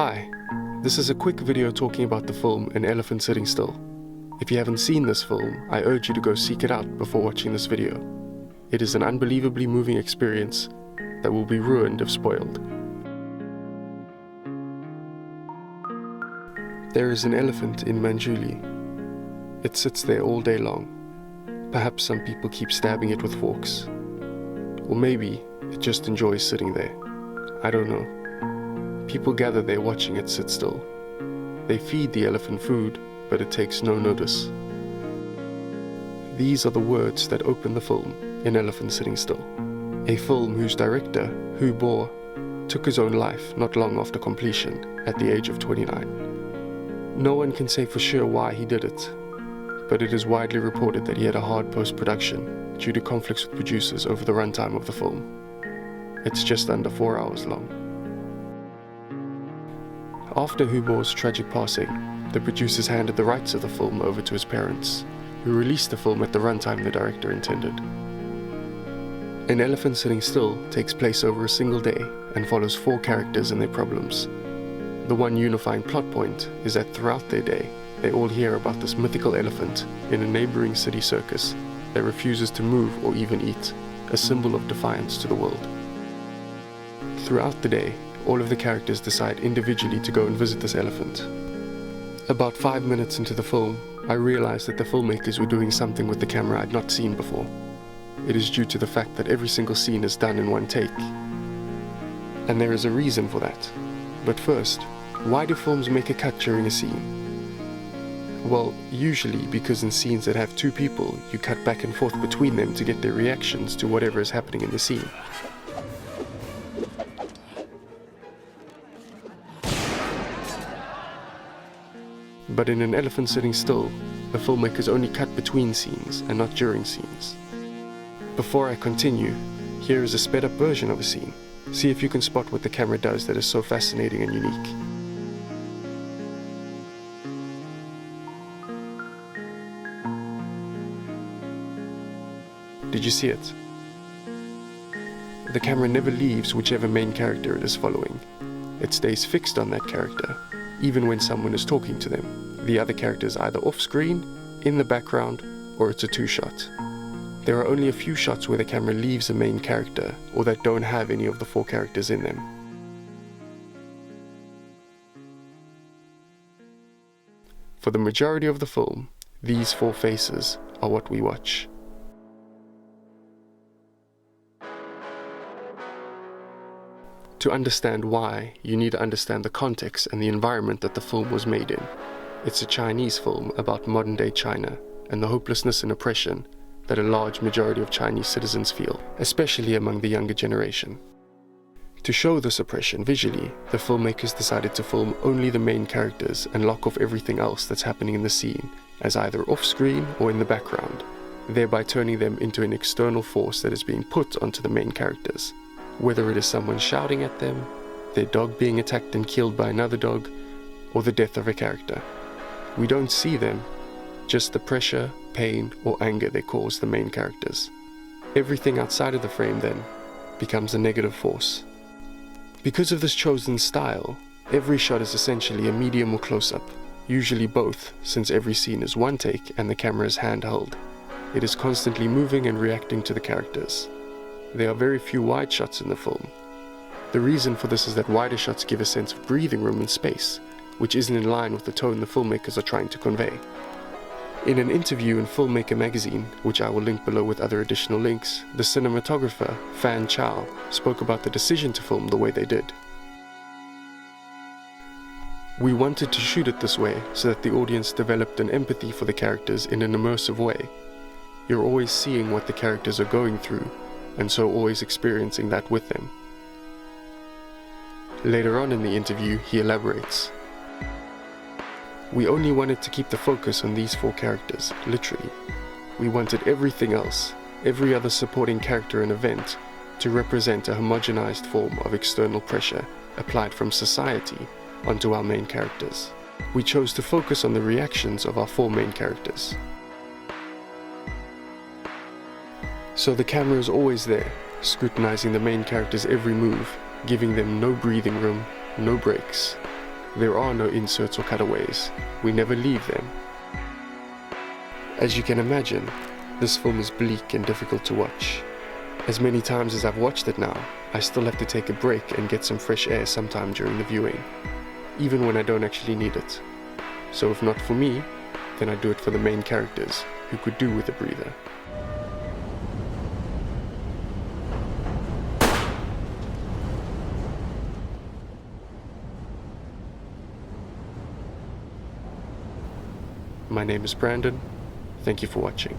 Hi, this is a quick video talking about the film An Elephant Sitting Still. If you haven't seen this film, I urge you to go seek it out before watching this video. It is an unbelievably moving experience that will be ruined if spoiled. There is an elephant in Manjuli. It sits there all day long. Perhaps some people keep stabbing it with forks. Or maybe it just enjoys sitting there. I don't know. People gather there watching it sit still. They feed the elephant food, but it takes no notice. These are the words that open the film, An Elephant Sitting Still. A film whose director, Hu Bo, took his own life not long after completion, at the age of 29. No one can say for sure why he did it, but it is widely reported that he had a hard post-production due to conflicts with producers over the runtime of the film. It's just under 4 hours long. After Hu Bo's tragic passing, the producers handed the rights of the film over to his parents, who released the film at the runtime the director intended. An Elephant Sitting Still takes place over a single day and follows 4 characters and their problems. The one unifying plot point is that throughout their day, they all hear about this mythical elephant in a neighboring city circus that refuses to move or even eat, a symbol of defiance to the world. Throughout the day, all of the characters decide individually to go and visit this elephant. About 5 minutes into the film, I realized that the filmmakers were doing something with the camera I'd not seen before. It is due to the fact that every single scene is done in one take. And there is a reason for that. But first, why do films make a cut during a scene? Well, usually because in scenes that have 2 people, you cut back and forth between them to get their reactions to whatever is happening in the scene. But in An Elephant Sitting Still, the filmmakers only cut between scenes and not during scenes. Before I continue, here is a sped up version of a scene. See if you can spot what the camera does that is so fascinating and unique. Did you see it? The camera never leaves whichever main character it is following. It stays fixed on that character, even when someone is talking to them. The other character is either off screen, in the background, or it's a 2-shot. There are only a few shots where the camera leaves a main character, or that don't have any of the 4 characters in them. For the majority of the film, these 4 faces are what we watch. To understand why, you need to understand the context and the environment that the film was made in. It's a Chinese film about modern-day China and the hopelessness and oppression that a large majority of Chinese citizens feel, especially among the younger generation. To show this oppression visually, the filmmakers decided to film only the main characters and lock off everything else that's happening in the scene as either off-screen or in the background, thereby turning them into an external force that is being put onto the main characters. Whether it is someone shouting at them, their dog being attacked and killed by another dog, or the death of a character. We don't see them, just the pressure, pain, or anger they cause the main characters. Everything outside of the frame then becomes a negative force. Because of this chosen style, every shot is essentially a medium or close-up, usually both, since every scene is one take and the camera is handheld. It is constantly moving and reacting to the characters. There are very few wide shots in the film. The reason for this is that wider shots give a sense of breathing room and space, which isn't in line with the tone the filmmakers are trying to convey. In an interview in Filmmaker magazine, which I will link below with other additional links, the cinematographer, Fan Chow, spoke about the decision to film the way they did. We wanted to shoot it this way so that the audience developed an empathy for the characters in an immersive way. You're always seeing what the characters are going through, and so always experiencing that with them. Later on in the interview, he elaborates. We only wanted to keep the focus on these 4 characters, literally. We wanted everything else, every other supporting character and event, to represent a homogenized form of external pressure applied from society onto our main characters. We chose to focus on the reactions of our 4 main characters. So the camera is always there, scrutinizing the main character's every move, giving them no breathing room, no breaks. There are no inserts or cutaways. We never leave them. As you can imagine, this film is bleak and difficult to watch. As many times as I've watched it now, I still have to take a break and get some fresh air sometime during the viewing, even when I don't actually need it. So if not for me, then I do it for the main characters, who could do with a breather. My name is Brandon. Thank you for watching.